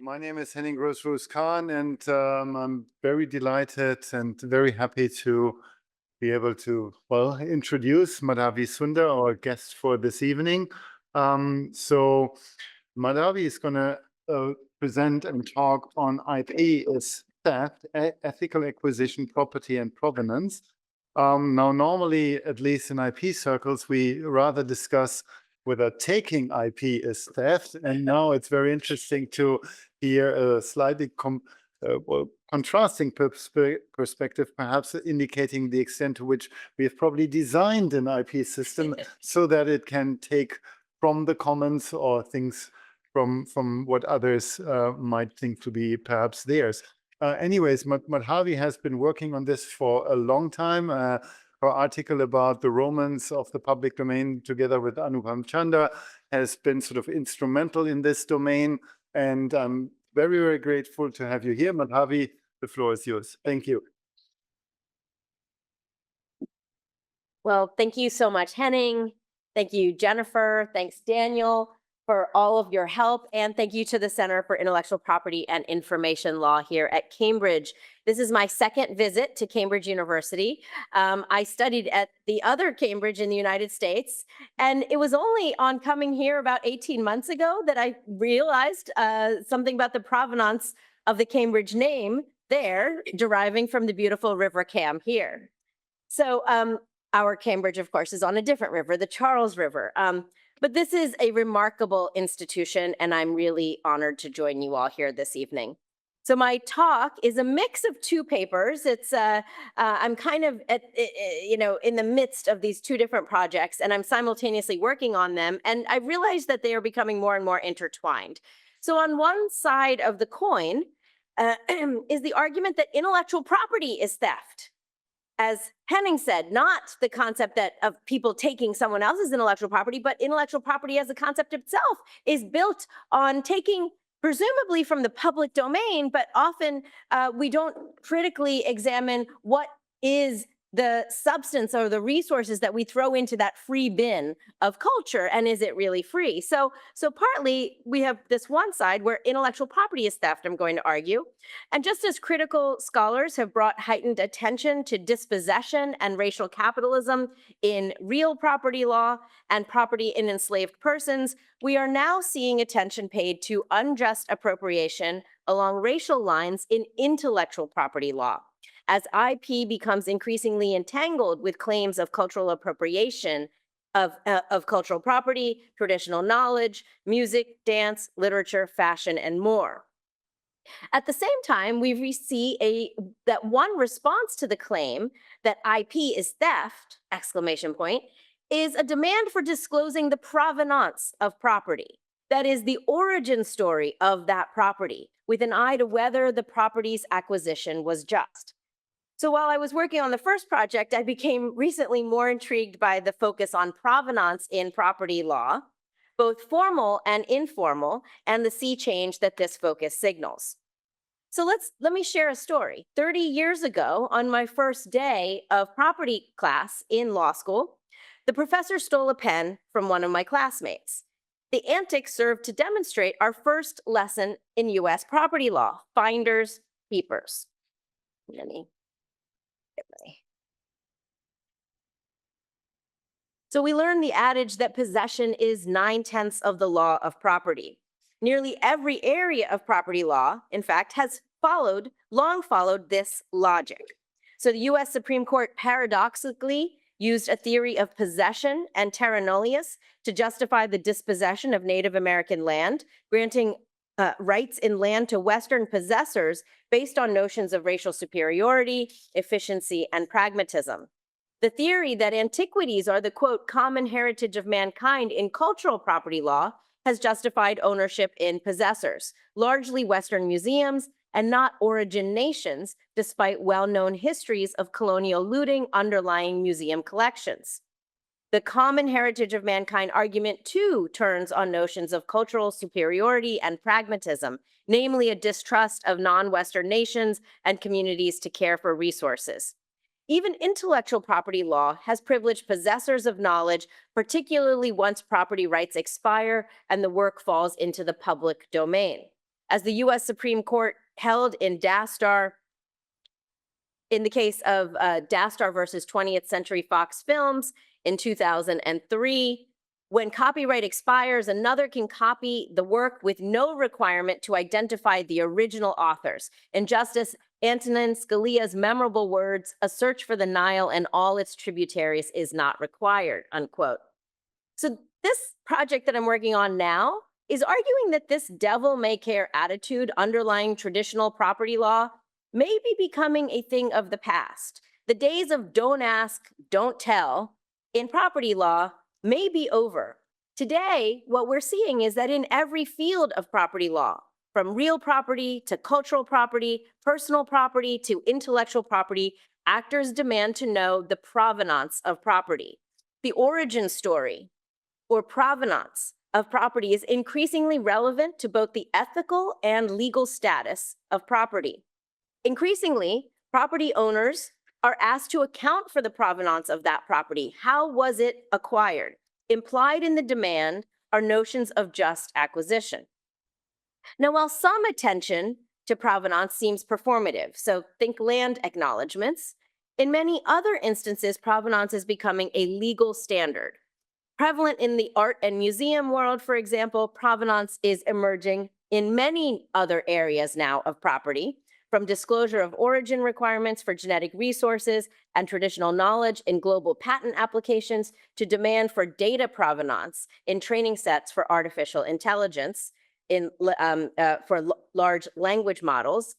My name is Henning Gross-Roos-Kahn, and I'm very delighted and very happy to be able to, well, introduce Madhavi Sunder, our guest for this evening. So Madhavi is going to present and talk on IP as theft, ethical acquisition, property, and provenance. Now, normally, at least in IP circles, we rather discuss whether taking IP is theft. And now it's very interesting to hear a slightly contrasting perspective, perhaps indicating the extent to which we have probably designed an IP system so that it can take from the commons or things from what others might think to be perhaps theirs. Anyways, Madhavi has been working on this for a long time. Her article about the romance of the public domain, together with Anupam Chanda, has been sort of instrumental in this domain. And I'm very, very grateful to have you here. Madhavi, the floor is yours. Thank you. Well, thank you so much, Henning. Thank you, Jennifer. Thanks, Daniel, for all of your help. And thank you to the Center for Intellectual Property and Information Law here at Cambridge. This is my second visit to Cambridge University. I studied at the other Cambridge in the United States, and it was only on coming here about 18 months ago that I realized something about the provenance of the Cambridge name there, deriving from the beautiful River Cam here. So our Cambridge, of course, is on a different river, the Charles River. But this is a remarkable institution, and I'm really honored to join you all here this evening. So my talk is a mix of two papers. It's I'm kind of in the midst of these two different projects, and I'm simultaneously working on them. And I realized that they are becoming more and more intertwined. So on one side of the coin is the argument that intellectual property is theft. As Henning said, not the concept of people taking someone else's intellectual property, but intellectual property as a concept itself is built on taking presumably from the public domain, but often we don't critically examine what is the substance or the resources that we throw into that free bin of culture, and is it really free? So partly we have this one side where intellectual property is theft, I'm going to argue. And just as critical scholars have brought heightened attention to dispossession and racial capitalism in real property law and property in enslaved persons, we are now seeing attention paid to unjust appropriation along racial lines in intellectual property law, as IP becomes increasingly entangled with claims of cultural appropriation of cultural property, traditional knowledge, music, dance, literature, fashion, and more. At the same time, we see that one response to the claim that IP is theft, ! Is a demand for disclosing the provenance of property. That is the origin story of that property, with an eye to whether the property's acquisition was just. So while I was working on the first project, I became recently more intrigued by the focus on provenance in property law, both formal and informal, and the sea change that this focus signals. So let me share a story. 30 years ago, on my first day of property class in law school, the professor stole a pen from one of my classmates. The antic served to demonstrate our first lesson in US property law, finders, keepers. So we learned the adage that possession is 9/10 of the law of property. Nearly every area of property law, in fact, has long followed this logic. So the US Supreme Court paradoxically used a theory of possession and terra nullius to justify the dispossession of Native American land, granting rights in land to Western possessors based on notions of racial superiority, efficiency, and pragmatism. The theory that antiquities are the, quote, common heritage of mankind in cultural property law has justified ownership in possessors, largely Western museums and not origin nations, despite well-known histories of colonial looting underlying museum collections. The common heritage of mankind argument, too, turns on notions of cultural superiority and pragmatism, namely a distrust of non-Western nations and communities to care for resources. Even intellectual property law has privileged possessors of knowledge, particularly once property rights expire and the work falls into the public domain. As the US Supreme Court held in Dastar, in the case of Dastar versus 20th Century Fox Films in 2003, when copyright expires, another can copy the work with no requirement to identify the original authors. In Justice Antonin Scalia's memorable words, "A search for the Nile and all its tributaries is not required," unquote. So this project that I'm working on now is arguing that this devil-may-care attitude underlying traditional property law may be becoming a thing of the past. The days of don't ask, don't tell in property law may be over. Today, what we're seeing is that in every field of property law, from real property to cultural property, personal property to intellectual property, actors demand to know the provenance of property. The origin story or provenance of property is increasingly relevant to both the ethical and legal status of property. Increasingly, property owners are asked to account for the provenance of that property. How was it acquired? Implied in the demand are notions of just acquisition. Now, while some attention to provenance seems performative, so think land acknowledgements, in many other instances, provenance is becoming a legal standard. Prevalent in the art and museum world, for example, provenance is emerging in many other areas now of property, from disclosure of origin requirements for genetic resources and traditional knowledge in global patent applications to demand for data provenance in training sets for artificial intelligence for large language models,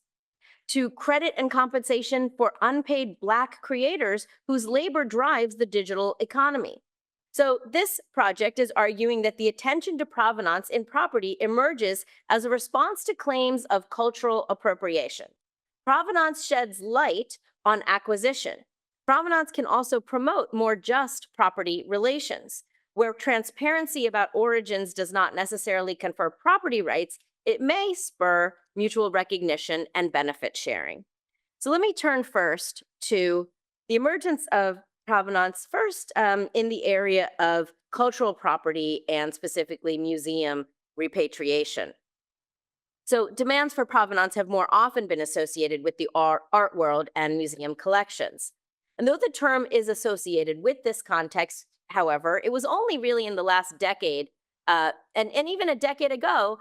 to credit and compensation for unpaid Black creators whose labor drives the digital economy. So this project is arguing that the attention to provenance in property emerges as a response to claims of cultural appropriation. Provenance sheds light on acquisition. Provenance can also promote more just property relations. Where transparency about origins does not necessarily confer property rights, it may spur mutual recognition and benefit sharing. So let me turn first to the emergence of provenance first in the area of cultural property and specifically museum repatriation. So demands for provenance have more often been associated with the art world and museum collections. And though the term is associated with this context, however, it was only really in the last decade, and even a decade ago,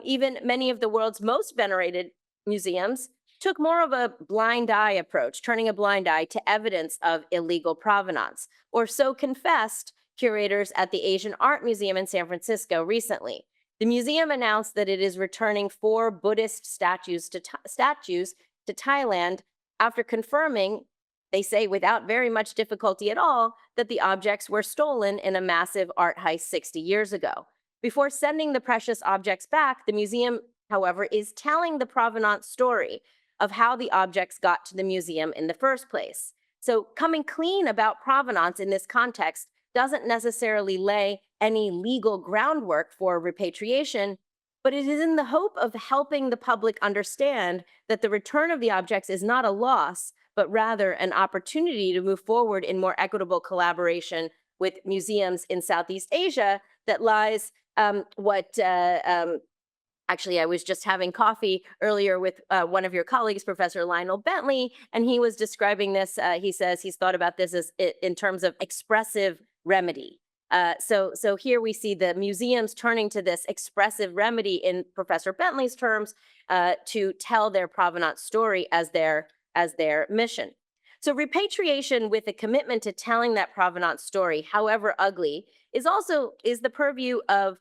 even many of the world's most venerated museums took more of a blind eye approach, turning a blind eye to evidence of illegal provenance, or so confessed curators at the Asian Art Museum in San Francisco recently. The museum announced that it is returning 4 Buddhist statues to Thailand after confirming, they say without very much difficulty at all, that the objects were stolen in a massive art heist 60 years ago. Before sending the precious objects back, the museum, however, is telling the provenance story of how the objects got to the museum in the first place. So coming clean about provenance in this context doesn't necessarily lay any legal groundwork for repatriation, but it is in the hope of helping the public understand that the return of the objects is not a loss, but rather an opportunity to move forward in more equitable collaboration with museums in Southeast Asia that lies actually, I was just having coffee earlier with one of your colleagues, Professor Lionel Bentley, and he was describing this. He says he's thought about this as in terms of expressive remedy. So here we see the museums turning to this expressive remedy in Professor Bentley's terms to tell their provenance story as their mission. So repatriation with a commitment to telling that provenance story, however ugly, is the purview of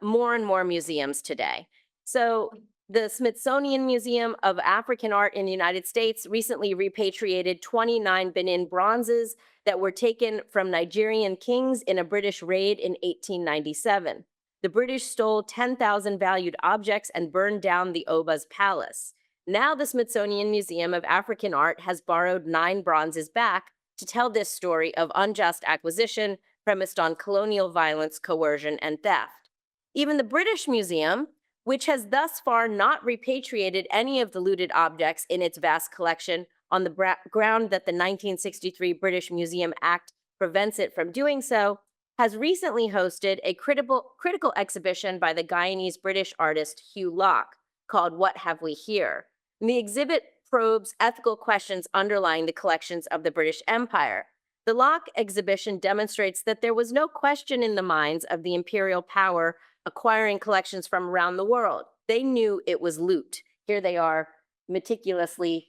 more and more museums today. So the Smithsonian Museum of African Art in the United States recently repatriated 29 Benin bronzes that were taken from Nigerian kings in a British raid in 1897. The British stole 10,000 valued objects and burned down the Oba's palace. Now the Smithsonian Museum of African Art has borrowed 9 bronzes back to tell this story of unjust acquisition premised on colonial violence, coercion, and theft. Even the British Museum, which has thus far not repatriated any of the looted objects in its vast collection on the ground that the 1963 British Museum Act prevents it from doing so, has recently hosted a critical exhibition by the Guyanese British artist Hugh Locke called What Have We Here? And the exhibit probes ethical questions underlying the collections of the British Empire. The Locke exhibition demonstrates that there was no question in the minds of the imperial power acquiring collections from around the world. They knew it was loot. Here they are meticulously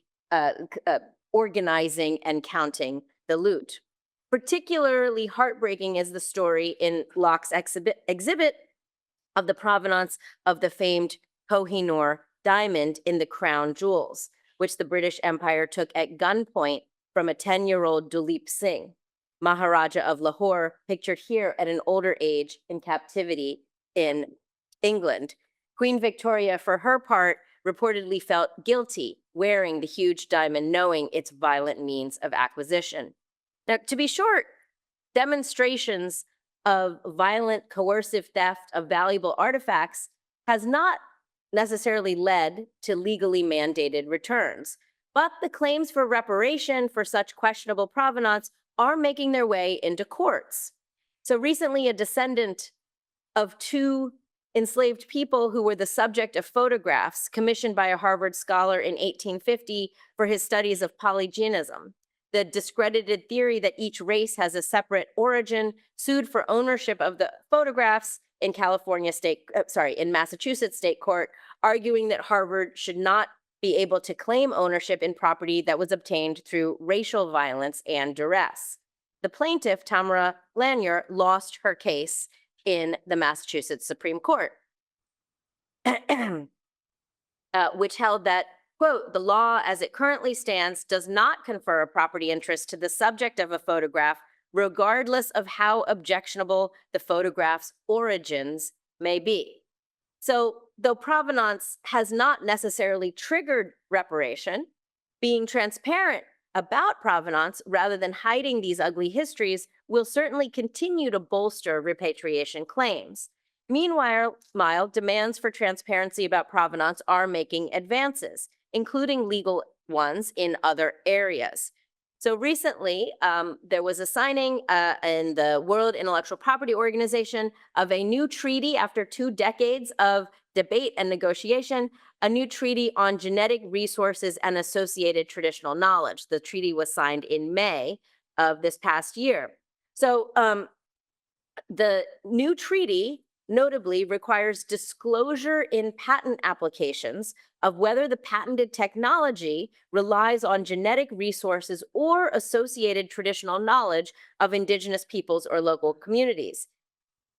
organizing and counting the loot. Particularly heartbreaking is the story in Locke's exhibit of the provenance of the famed Kohinoor diamond in the crown jewels, which the British Empire took at gunpoint from a 10-year-old Duleep Singh, Maharaja of Lahore, pictured here at an older age in captivity in England. Queen Victoria, for her part, reportedly felt guilty wearing the huge diamond, knowing its violent means of acquisition. Now, to be short, demonstrations of violent, coercive theft of valuable artifacts has not necessarily led to legally mandated returns. But the claims for reparation for such questionable provenance are making their way into courts. So recently, a descendant of two enslaved people who were the subject of photographs commissioned by a Harvard scholar in 1850 for his studies of polygenism, the discredited theory that each race has a separate origin, sued for ownership of the photographs in in Massachusetts state court, arguing that Harvard should not be able to claim ownership in property that was obtained through racial violence and duress. The plaintiff, Tamara Lanier, lost her case in the Massachusetts Supreme Court, which held that, quote, the law as it currently stands does not confer a property interest to the subject of a photograph, regardless of how objectionable the photograph's origins may be. So, though provenance has not necessarily triggered reparation, being transparent about provenance rather than hiding these ugly histories will certainly continue to bolster repatriation claims. Meanwhile, demands for transparency about provenance are making advances, including legal ones in other areas. So recently, there was a signing in the World Intellectual Property Organization of a new treaty after 2 decades of debate and negotiation, a new treaty on genetic resources and associated traditional knowledge. The treaty was signed in May of this past year. So the new treaty notably requires disclosure in patent applications of whether the patented technology relies on genetic resources or associated traditional knowledge of indigenous peoples or local communities.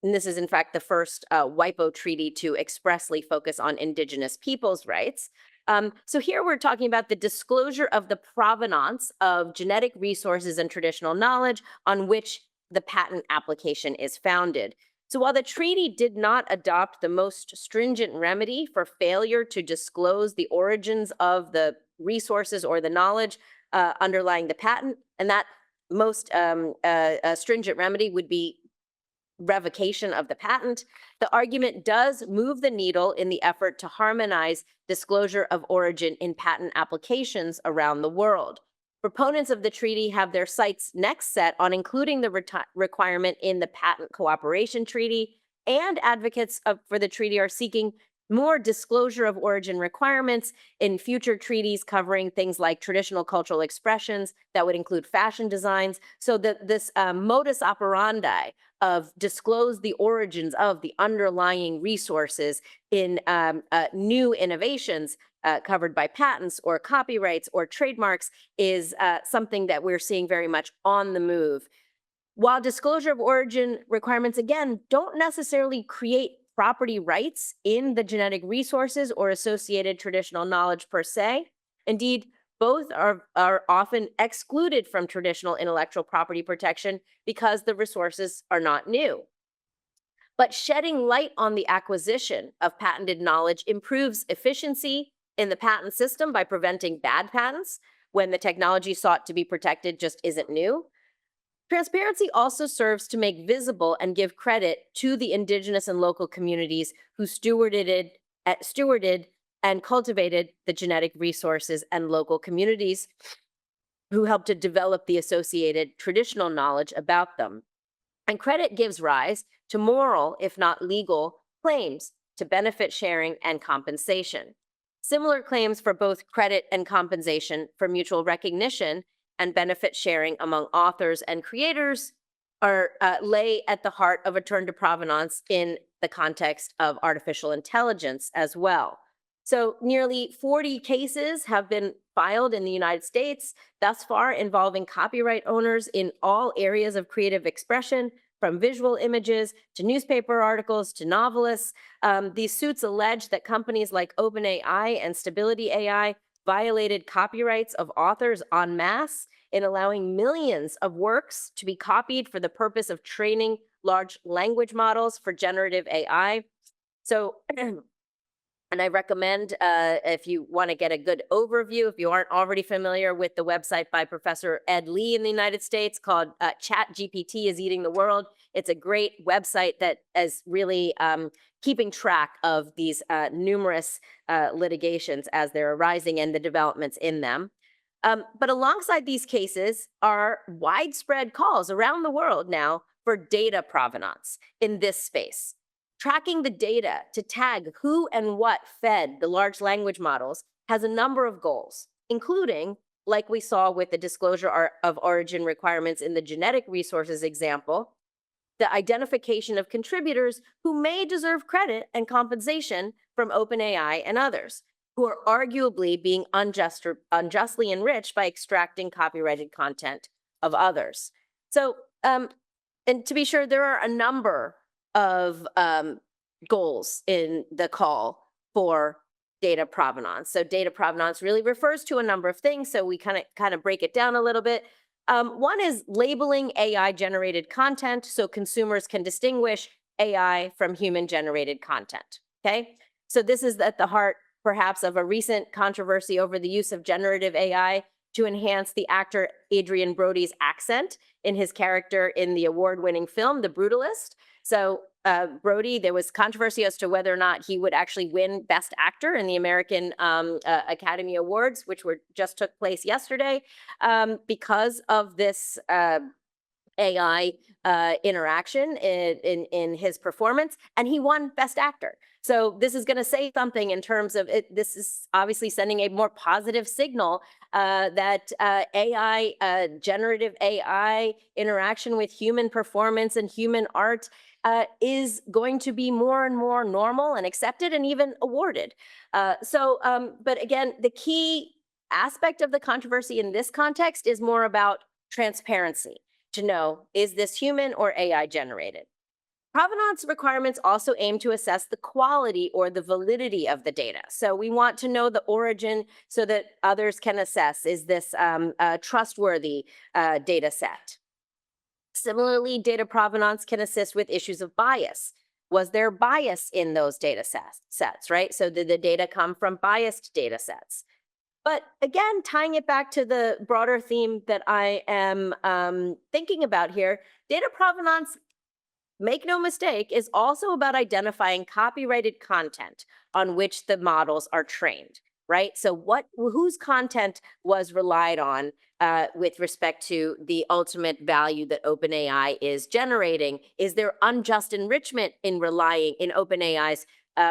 And this is, in fact, the first WIPO treaty to expressly focus on indigenous peoples' rights. So here we're talking about the disclosure of the provenance of genetic resources and traditional knowledge on which the patent application is founded. So while the treaty did not adopt the most stringent remedy for failure to disclose the origins of the resources or the knowledge underlying the patent, and that most stringent remedy would be revocation of the patent, the argument does move the needle in the effort to harmonize disclosure of origin in patent applications around the world. Proponents of the treaty have their sights next set on including the requirement in the Patent Cooperation Treaty, and advocates for the treaty are seeking more disclosure of origin requirements in future treaties covering things like traditional cultural expressions that would include fashion designs, so that this modus operandi of disclose the origins of the underlying resources in new innovations covered by patents or copyrights or trademarks is something that we're seeing very much on the move. While disclosure of origin requirements, again, don't necessarily create property rights in the genetic resources or associated traditional knowledge per se. Indeed, both are often excluded from traditional intellectual property protection because the resources are not new. But shedding light on the acquisition of patented knowledge improves efficiency in the patent system by preventing bad patents when the technology sought to be protected just isn't new. Transparency also serves to make visible and give credit to the indigenous and local communities who stewarded and cultivated the genetic resources, and local communities who helped to develop the associated traditional knowledge about them. And credit gives rise to moral, if not legal, claims to benefit sharing and compensation. Similar claims for both credit and compensation for mutual recognition and benefit sharing among authors and creators are lay at the heart of a turn to provenance in the context of artificial intelligence as well. So nearly 40 cases have been filed in the United States thus far involving copyright owners in all areas of creative expression, from visual images to newspaper articles to novelists. These suits allege that companies like OpenAI and Stability AI violated copyrights of authors en masse in allowing millions of works to be copied for the purpose of training large language models for generative AI. So and I recommend, if you want to get a good overview, if you aren't already familiar with the website by Professor Ed Lee in the United States called Chat GPT is Eating the World. It's a great website that is really keeping track of these numerous litigations as they're arising and the developments in them. But alongside these cases are widespread calls around the world now for data provenance in this space. Tracking the data to tag who and what fed the large language models has a number of goals, including, like we saw with the disclosure of origin requirements in the genetic resources example, the identification of contributors who may deserve credit and compensation from OpenAI and others, who are arguably being unjustly enriched by extracting copyrighted content of others. So, and to be sure, there are a number of goals in the call for data provenance. So data provenance really refers to a number of things. So we kind of break it down a little bit. One is labeling AI generated content so consumers can distinguish AI from human generated content. Okay. So this is at the heart perhaps of a recent controversy over the use of generative AI to enhance the actor Adrian Brody's accent in his character in the award-winning film, The Brutalist. So Brody, there was controversy as to whether or not he would actually win Best Actor in the American Academy Awards, which just took place yesterday, because of this AI interaction in his performance, and he won Best Actor. So this is going to say something in terms of it. This is obviously sending a more positive signal that AI, generative AI interaction with human performance and human art is going to be more and more normal and accepted and even awarded. But again, the key aspect of the controversy in this context is more about transparency to know, is this human or AI generated? Provenance requirements also aim to assess the quality or the validity of the data. So we want to know the origin so that others can assess, is this a trustworthy data set? Similarly, data provenance can assist with issues of bias. Was there bias in those data sets, right? So did the data come from biased data sets? But again, tying it back to the broader theme that I am thinking about here, data provenance, make no mistake, is also about identifying copyrighted content on which the models are trained, right? So whose content was relied on with respect to the ultimate value that OpenAI is generating? Is there unjust enrichment in OpenAI's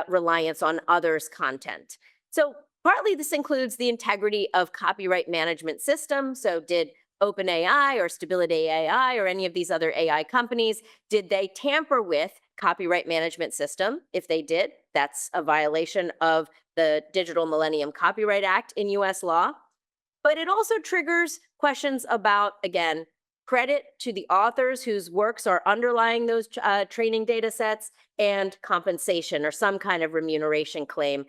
reliance on others' content? So partly this includes the integrity of copyright management systems. So did OpenAI or Stability AI or any of these other AI companies, did they tamper with copyright management system? If they did, that's a violation of the Digital Millennium Copyright Act in US law. But it also triggers questions about, again, credit to the authors whose works are underlying those training data sets and compensation or some kind of remuneration claim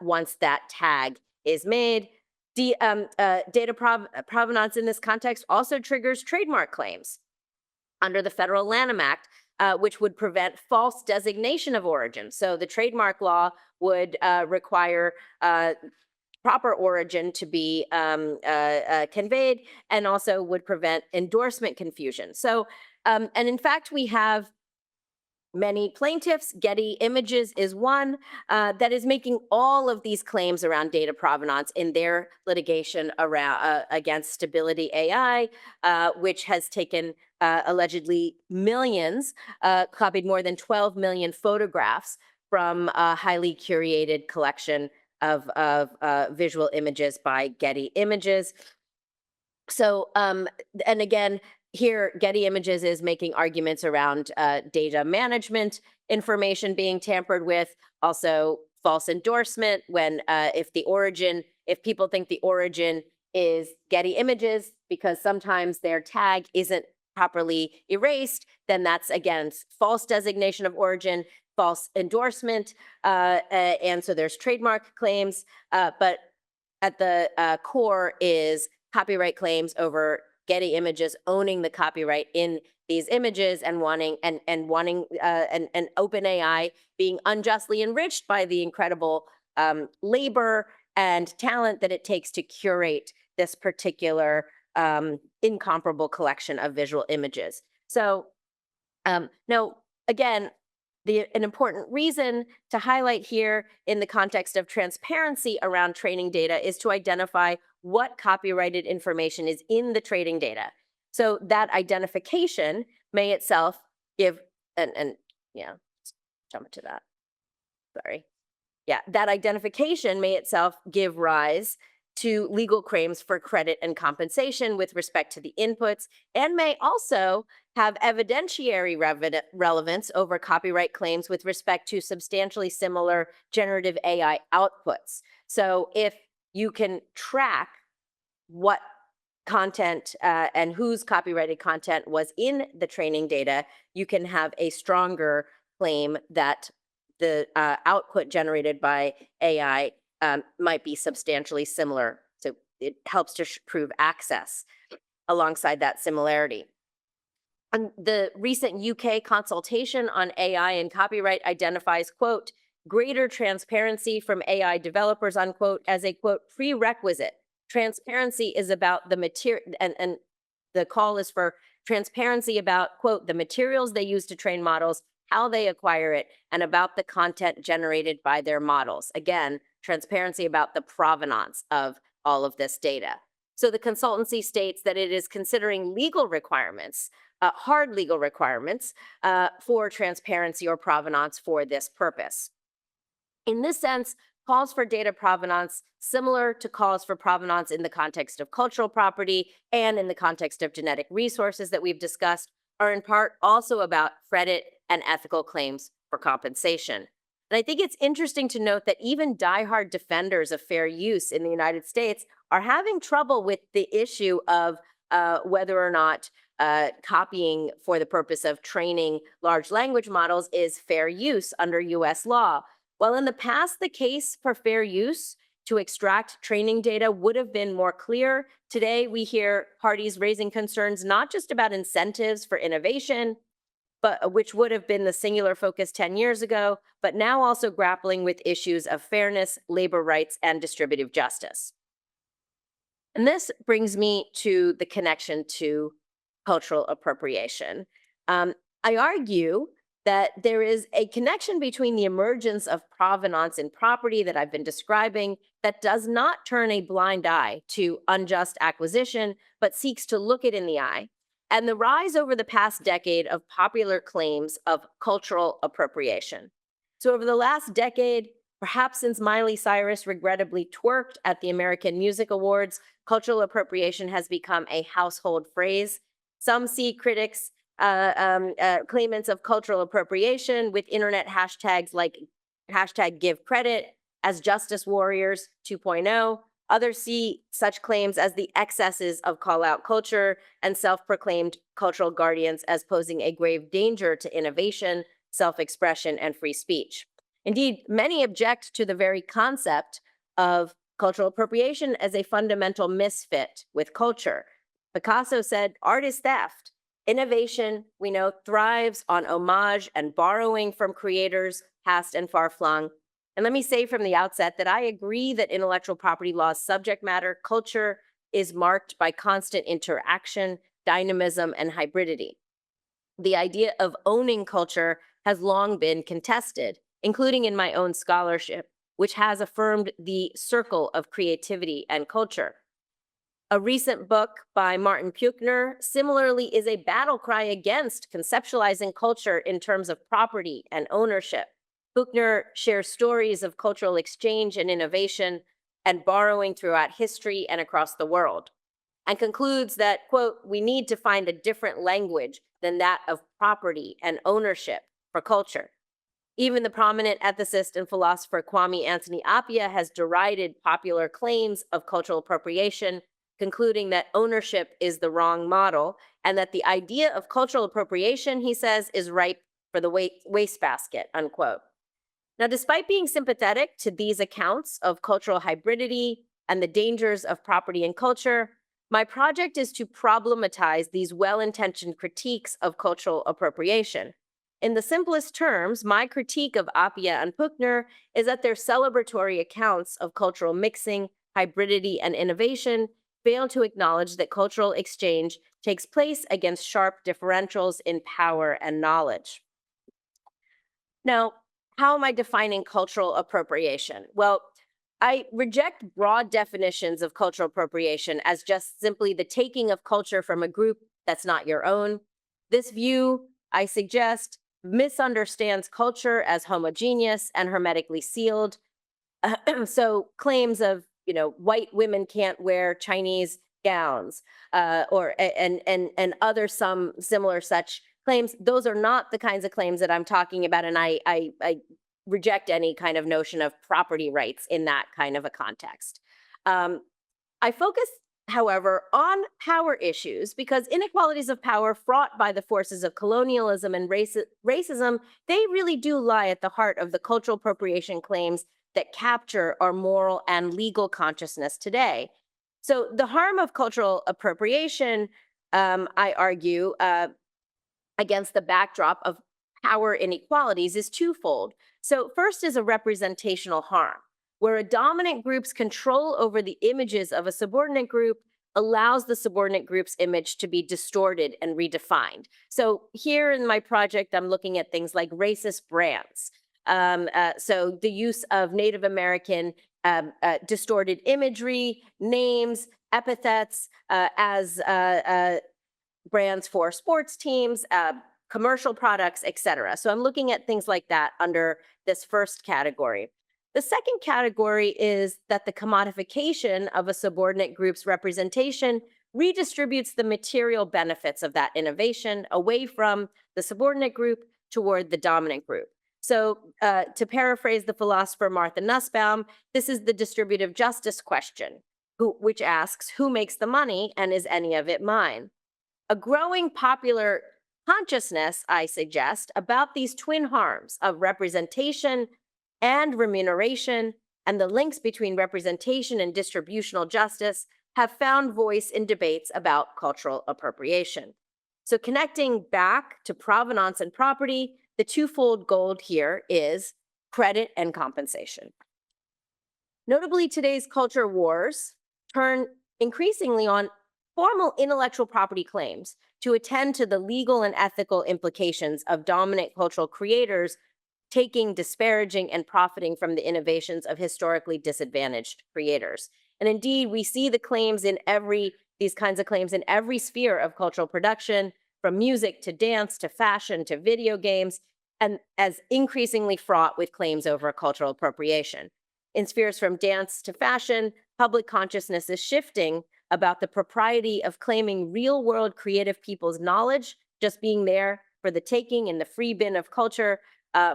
once that tag is made. Data provenance in this context also triggers trademark claims under the Federal Lanham Act, which would prevent false designation of origin. So the trademark law would require proper origin to be conveyed and also would prevent endorsement confusion. So, and in fact, we have many plaintiffs. Getty Images is one that is making all of these claims around data provenance in their litigation around against Stability AI, which has taken allegedly millions, copied more than 12 million photographs from a highly curated collection of visual images by Getty Images. So, and again, here, Getty Images is making arguments around data management information being tampered with, also false endorsement when if people think the origin is Getty Images because sometimes their tag isn't properly erased, then that's again false designation of origin, false endorsement, and so there's trademark claims, but at the core is copyright claims over Getty Images owning the copyright in these images and wanting and OpenAI being unjustly enriched by the incredible labor and talent that it takes to curate this particular incomparable collection of visual images. So now, again, an important reason to highlight here in the context of transparency around training data is to identify what copyrighted information is in the training data. So that identification may itself give, and yeah, jump to that, sorry. Yeah, that identification may itself give rise to legal claims for credit and compensation with respect to the inputs, and may also have evidentiary relevance over copyright claims with respect to substantially similar generative AI outputs. So if you can track what content and whose copyrighted content was in the training data, you can have a stronger claim that the output generated by AI might be substantially similar. So it helps to prove access alongside that similarity. And the recent UK consultation on AI and copyright identifies, quote, greater transparency from AI developers, unquote, as a, quote, prerequisite. Transparency is about the material, and the call is for transparency about, quote, the materials they use to train models, how they acquire it, and about the content generated by their models. Again, transparency about the provenance of all of this data. So the consultancy states that it is considering legal requirements, hard legal requirements for transparency or provenance for this purpose. In this sense, calls for data provenance, similar to calls for provenance in the context of cultural property and in the context of genetic resources that we've discussed, are in part also about credit and ethical claims for compensation. And I think it's interesting to note that even diehard defenders of fair use in the United States are having trouble with the issue of whether or not copying for the purpose of training large language models is fair use under US law. While in the past, the case for fair use to extract training data would have been more clear, today we hear parties raising concerns not just about incentives for innovation, but which would have been the singular focus 10 years ago, but now also grappling with issues of fairness, labor rights, and distributive justice. And this brings me to the connection to cultural appropriation. I argue that there is a connection between the emergence of provenance in property that I've been describing that does not turn a blind eye to unjust acquisition, but seeks to look it in the eye, and the rise over the past decade of popular claims of cultural appropriation. So over the last decade, perhaps since Miley Cyrus regrettably twerked at the American Music Awards, cultural appropriation has become a household phrase. Some see critics claimants of cultural appropriation with internet hashtags like #GiveCredit as justice warriors 2.0. Others see such claims as the excesses of call-out culture and self-proclaimed cultural guardians as posing a grave danger to innovation, self-expression, and free speech. Indeed, many object to the very concept of cultural appropriation as a fundamental misfit with culture. Picasso said, "Art is theft." Innovation, we know, thrives on homage and borrowing from creators, past and far-flung. And let me say from the outset that I agree that intellectual property law's subject matter, culture, is marked by constant interaction, dynamism, and hybridity. The idea of owning culture has long been contested, including in my own scholarship, which has affirmed the circle of creativity and culture. A recent book by Martin Puchner similarly is a battle cry against conceptualizing culture in terms of property and ownership. Puchner shares stories of cultural exchange and innovation and borrowing throughout history and across the world, and concludes that, quote, we need to find a different language than that of property and ownership for culture. Even the prominent ethicist and philosopher Kwame Anthony Appiah has derided popular claims of cultural appropriation, concluding that ownership is the wrong model and that the idea of cultural appropriation, he says, is ripe for the wastebasket, unquote. Now, despite being sympathetic to these accounts of cultural hybridity and the dangers of property and culture, my project is to problematize these well-intentioned critiques of cultural appropriation. In the simplest terms, my critique of Appiah and Puchner is that their celebratory accounts of cultural mixing, hybridity, and innovation fail to acknowledge that cultural exchange takes place against sharp differentials in power and knowledge. Now, how am I defining cultural appropriation? Well, I reject broad definitions of cultural appropriation as just simply the taking of culture from a group that's not your own. This view, I suggest, misunderstands culture as homogeneous and hermetically sealed. So claims of, white women can't wear Chinese gowns, and other some similar such claims, those are not the kinds of claims that I'm talking about, and I reject any kind of notion of property rights in that kind of a context. I focus, however, on power issues because inequalities of power fraught by the forces of colonialism and racism, they really do lie at the heart of the cultural appropriation claims that capture our moral and legal consciousness today. So the harm of cultural appropriation, I argue, against the backdrop of power inequalities is twofold. So first is a representational harm, where a dominant group's control over the images of a subordinate group allows the subordinate group's image to be distorted and redefined. So here in my project, I'm looking at things like racist brands. So the use of Native American distorted imagery, names, epithets as brands for sports teams, commercial products, et cetera. So I'm looking at things like that under this first category. The second category is that the commodification of a subordinate group's representation redistributes the material benefits of that innovation away from the subordinate group toward the dominant group. So to paraphrase the philosopher Martha Nussbaum, this is the distributive justice question, which asks, who makes the money and is any of it mine? A growing popular consciousness, I suggest, about these twin harms of representation and remuneration and the links between representation and distributional justice have found voice in debates about cultural appropriation. So connecting back to provenance and property, the twofold goal here is credit and compensation. Notably, today's culture wars turn increasingly on formal intellectual property claims to attend to the legal and ethical implications of dominant cultural creators taking, disparaging, and profiting from the innovations of historically disadvantaged creators. And indeed, we see these kinds of claims in every sphere of cultural production, from music to dance to fashion to video games, and as increasingly fraught with claims over cultural appropriation. In spheres from dance to fashion, public consciousness is shifting about the propriety of claiming real-world creative people's knowledge just being there for the taking in the free bin of culture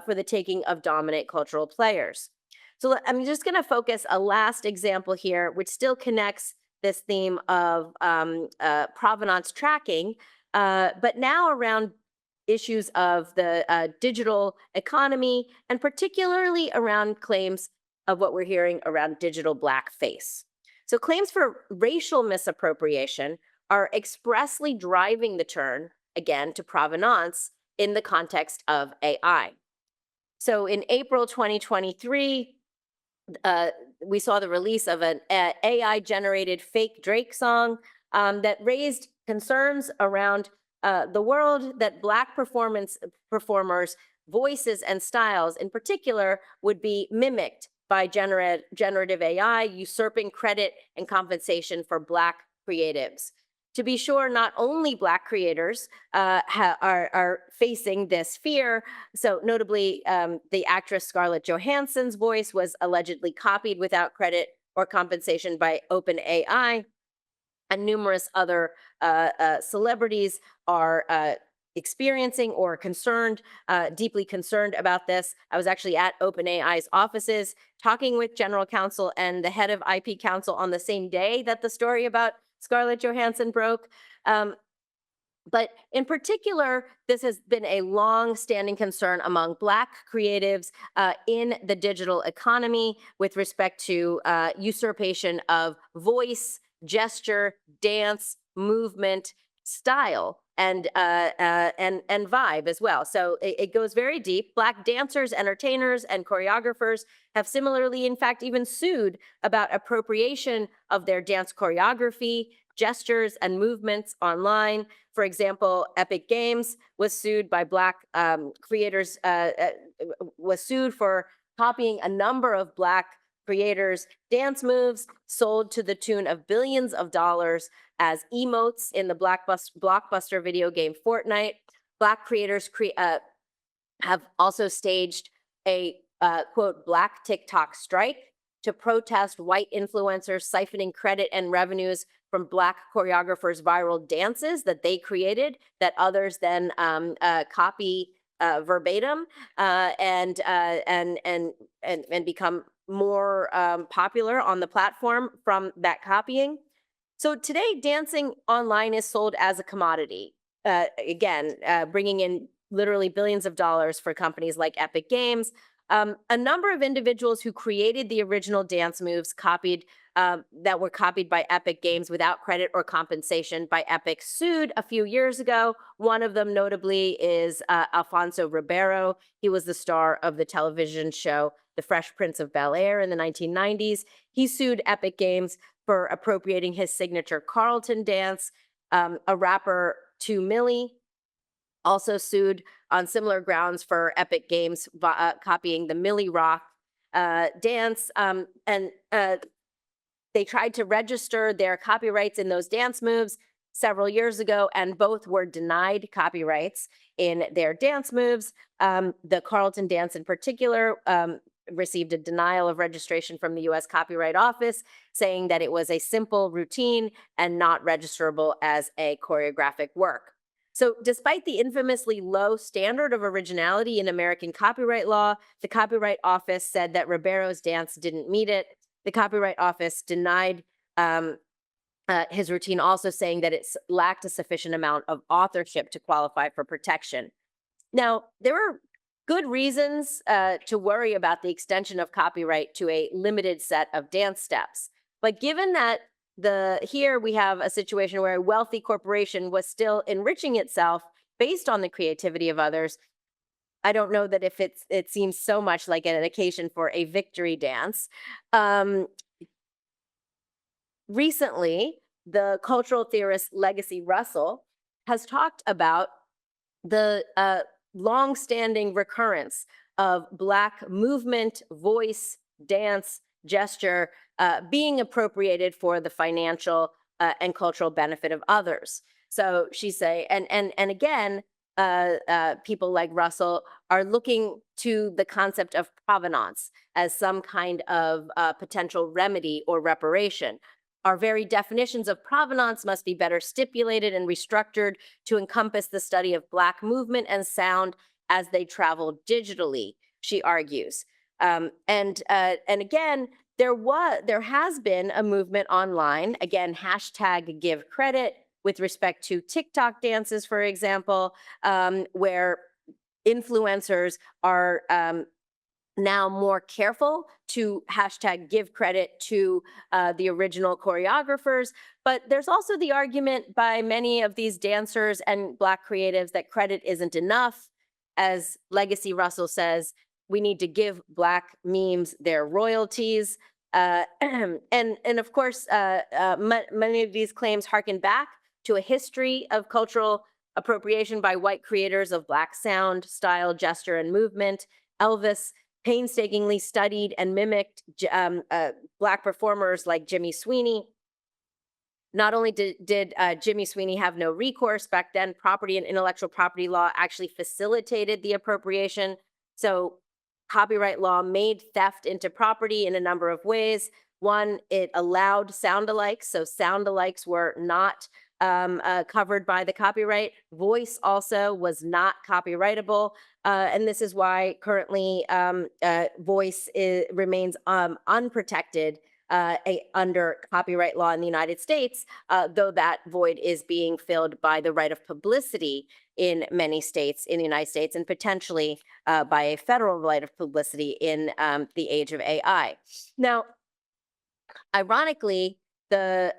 for the taking of dominant cultural players. So I'm just going to focus a last example here, which still connects this theme of provenance tracking, but now around issues of the digital economy, and particularly around claims of what we're hearing around digital blackface. So claims for racial misappropriation are expressly driving the turn, again, to provenance in the context of AI. So in April 2023, we saw the release of an AI-generated fake Drake song that raised concerns around the world that Black performers' voices and styles in particular would be mimicked by generative AI, usurping credit and compensation for Black creatives. To be sure, not only Black creators are facing this fear. So notably, the actress Scarlett Johansson's voice was allegedly copied without credit or compensation by OpenAI, and numerous other celebrities are experiencing or concerned, deeply concerned about this. I was actually at OpenAI's offices talking with general counsel and the head of IP counsel on the same day that the story about Scarlett Johansson broke. But in particular, this has been a long-standing concern among Black creatives in the digital economy with respect to usurpation of voice, gesture, dance, movement, style, and vibe as well. So it goes very deep. Black dancers, entertainers, and choreographers have similarly, in fact, even sued about appropriation of their dance choreography, gestures, and movements online. For example, Epic Games was sued by Black creators, was sued for copying a number of Black creators' dance moves sold to the tune of billions of dollars as emotes in the blockbuster video game Fortnite. Black creators have also staged a quote, Black TikTok strike to protest white influencers siphoning credit and revenues from Black choreographers' viral dances that they created that others then copy verbatim and become more popular on the platform from that copying. So today, dancing online is sold as a commodity. Again, bringing in literally billions of dollars for companies like Epic Games. A number of individuals who created the original dance moves that were copied by Epic Games without credit or compensation by Epic sued a few years ago. One of them notably is Alfonso Ribeiro. He was the star of the television show The Fresh Prince of Bel-Air in the 1990s. He sued Epic Games for appropriating his signature Carlton dance. A rapper, 2 Millie, also sued on similar grounds for Epic Games copying the Millie Rock dance. They tried to register their copyrights in those dance moves several years ago, and both were denied copyrights in their dance moves. The Carlton dance in particular received a denial of registration from the US Copyright Office, saying that it was a simple routine and not registerable as a choreographic work. So despite the infamously low standard of originality in American copyright law, the Copyright Office said that Ribeiro's dance didn't meet it. The Copyright Office denied his routine, also saying that it lacked a sufficient amount of authorship to qualify for protection. Now, there are good reasons to worry about the extension of copyright to a limited set of dance steps. But given that here we have a situation where a wealthy corporation was still enriching itself based on the creativity of others, I don't know that if it seems so much like an occasion for a victory dance. Recently, the cultural theorist Legacy Russell has talked about the long-standing recurrence of Black movement, voice, dance, gesture being appropriated for the financial and cultural benefit of others. So she say, and again, people like Russell are looking to the concept of provenance as some kind of potential remedy or reparation. Our very definitions of provenance must be better stipulated and restructured to encompass the study of Black movement and sound as they travel digitally, she argues. And again, there has been a movement online, again, #GiveCredit, with respect to TikTok dances, for example, where influencers are now more careful to #give credit to the original choreographers. But there's also the argument by many of these dancers and Black creatives that credit isn't enough. As Legacy Russell says, we need to give Black memes their royalties. And of course, many of these claims harken back to a history of cultural appropriation by white creators of Black sound, style, gesture, and movement. Elvis painstakingly studied and mimicked Black performers like Jimmy Sweeney. not only did Jimmy Sweeney have no recourse back then, property and intellectual property law actually facilitated the appropriation. So copyright law made theft into property in a number of ways. One, it allowed sound-alikes. So sound-alikes were not covered by the copyright. Voice also was not copyrightable. And this is why currently voice remains unprotected under copyright law in the United States, though that void is being filled by the right of publicity in many states in the United States, and potentially by a federal right of publicity in the age of AI. Now, ironically, the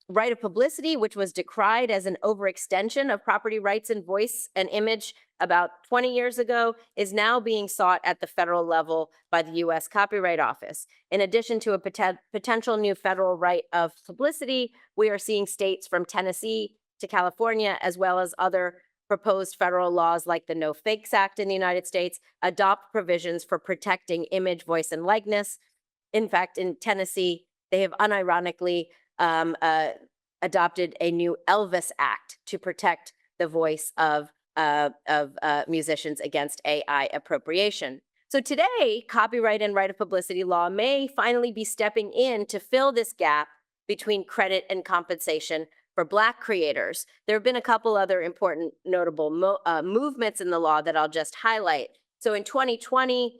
right of publicity, which was decried as an overextension of property rights in voice and image about 20 years ago, is now being sought at the federal level by the U.S. Copyright Office. In addition to a potential new federal right of publicity, we are seeing states from Tennessee to California, as well as other proposed federal laws like the No Fakes Act in the United States, adopt provisions for protecting image, voice, and likeness. In fact, in Tennessee, they have unironically adopted a new Elvis Act to protect the voice of musicians against AI appropriation. So today, copyright and right of publicity law may finally be stepping in to fill this gap between credit and compensation for Black creators. There have been a couple other important notable movements in the law that I'll just highlight. So in 2020,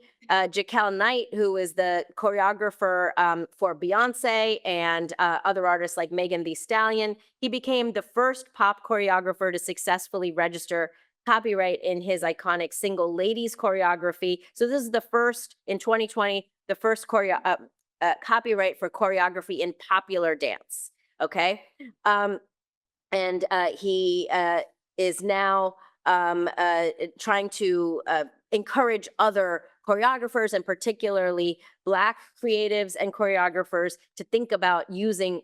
Jekyll Knight, who is the choreographer for Beyonce and other artists like Megan Thee Stallion, he became the first pop choreographer to successfully register copyright in his iconic Single Ladies choreography. So this is the first, in 2020, the first copyright for choreography in popular dance, okay? And he is now trying to encourage other choreographers, and particularly Black creatives and choreographers, to think about using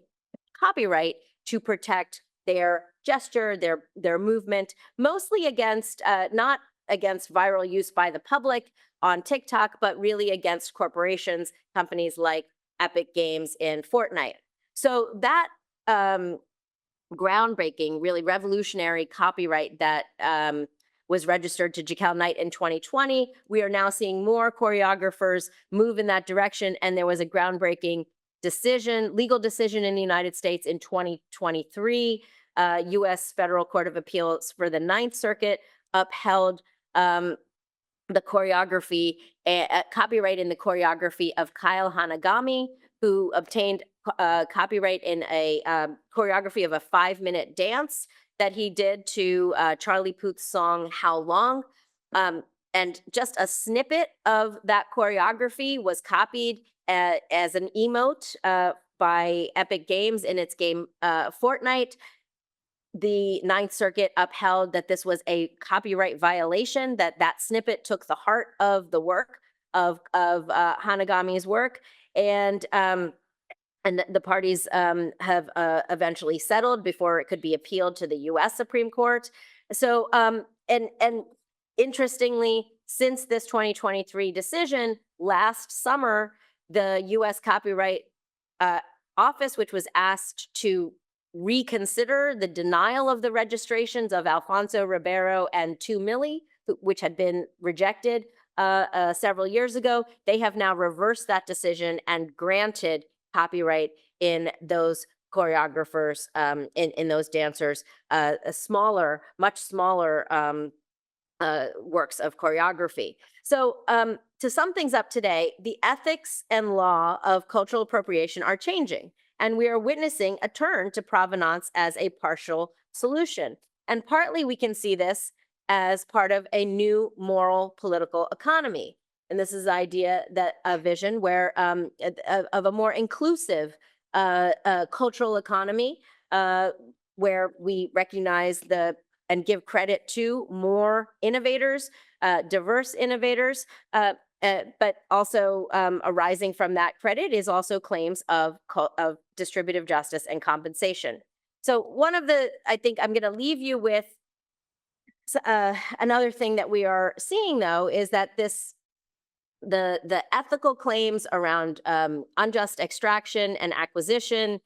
copyright to protect their gesture, their movement, mostly against, not against viral use by the public on TikTok, but really against corporations, companies like Epic Games and Fortnite. So that groundbreaking, really revolutionary copyright that was registered to Jekyll Knight in 2020. We are now seeing more choreographers move in that direction, and there was a groundbreaking legal decision in the United States in 2023. U.S. Federal Court of Appeals for the Ninth Circuit upheld the choreography, copyright in the choreography of Kyle Hanagami, who obtained copyright in a choreography of a 5-minute dance that he did to Charlie Puth's song, How Long? And just a snippet of that choreography was copied as an emote by Epic Games in its game Fortnite. The Ninth Circuit upheld that this was a copyright violation, that snippet took the heart of the work of Hanagami's work. And the parties have eventually settled before it could be appealed to the U.S. Supreme Court. So, and interestingly, since this 2023 decision, last summer, the U.S. Copyright Office, which was asked to reconsider the denial of the registrations of Alfonso Ribeiro and 2 Milli, which had been rejected several years ago, they have now reversed that decision and granted copyright in those choreographers, in those dancers, much smaller works of choreography. So to sum things up today, the ethics and law of cultural appropriation are changing, and we are witnessing a turn to provenance as a partial solution. And partly we can see this as part of a new moral political economy. And this is the idea that a vision where of a more inclusive cultural economy, where we recognize and give credit to more innovators, diverse innovators, but also arising from that credit is also claims of distributive justice and compensation. So I think I'm going to leave you with another thing that we are seeing, though, is that the ethical claims around unjust extraction and acquisition,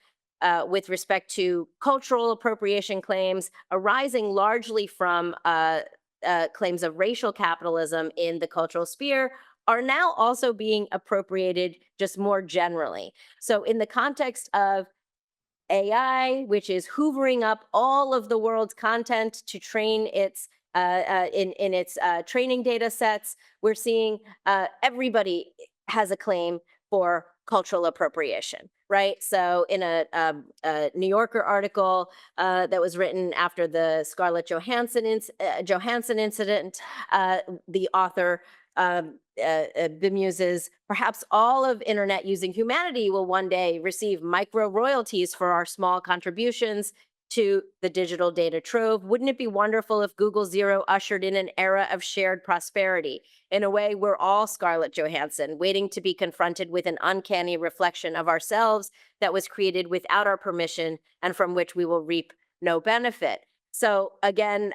with respect to cultural appropriation claims arising largely from claims of racial capitalism in the cultural sphere are now also being appropriated just more generally. So, in the context of AI, which is hoovering up all of the world's content to train its in its training data sets, we're seeing everybody has a claim for cultural appropriation, right? So, in a New Yorker article that was written after the Scarlett Johansson incident, the author bemuses, perhaps all of internet using humanity will one day receive micro royalties for our small contributions to the digital data trove. Wouldn't it be wonderful if Google Zero ushered in an era of shared prosperity? In a way, we're all Scarlett Johansson, waiting to be confronted with an uncanny reflection of ourselves that was created without our permission and from which we will reap no benefit. So again,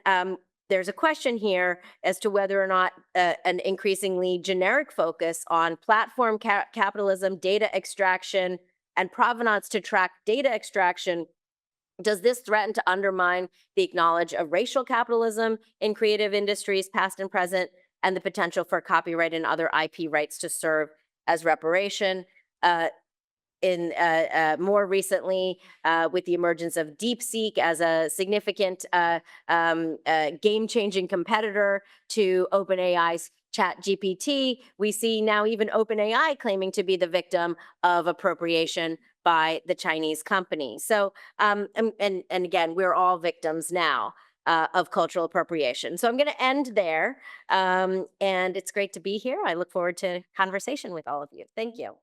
there's a question here as to whether or not an increasingly generic focus on platform capitalism, data extraction, and provenance to track data extraction, does this threaten to undermine the acknowledge of racial capitalism in creative industries, past and present, and the potential for copyright and other IP rights to serve as reparation? More recently, with the emergence of DeepSeek as a significant game-changing competitor to OpenAI's ChatGPT, we see now even OpenAI claiming to be the victim of appropriation by the Chinese company. So, and again, we're all victims now of cultural appropriation. So I'm going to end there, and it's great to be here. I look forward to conversation with all of you. Thank you.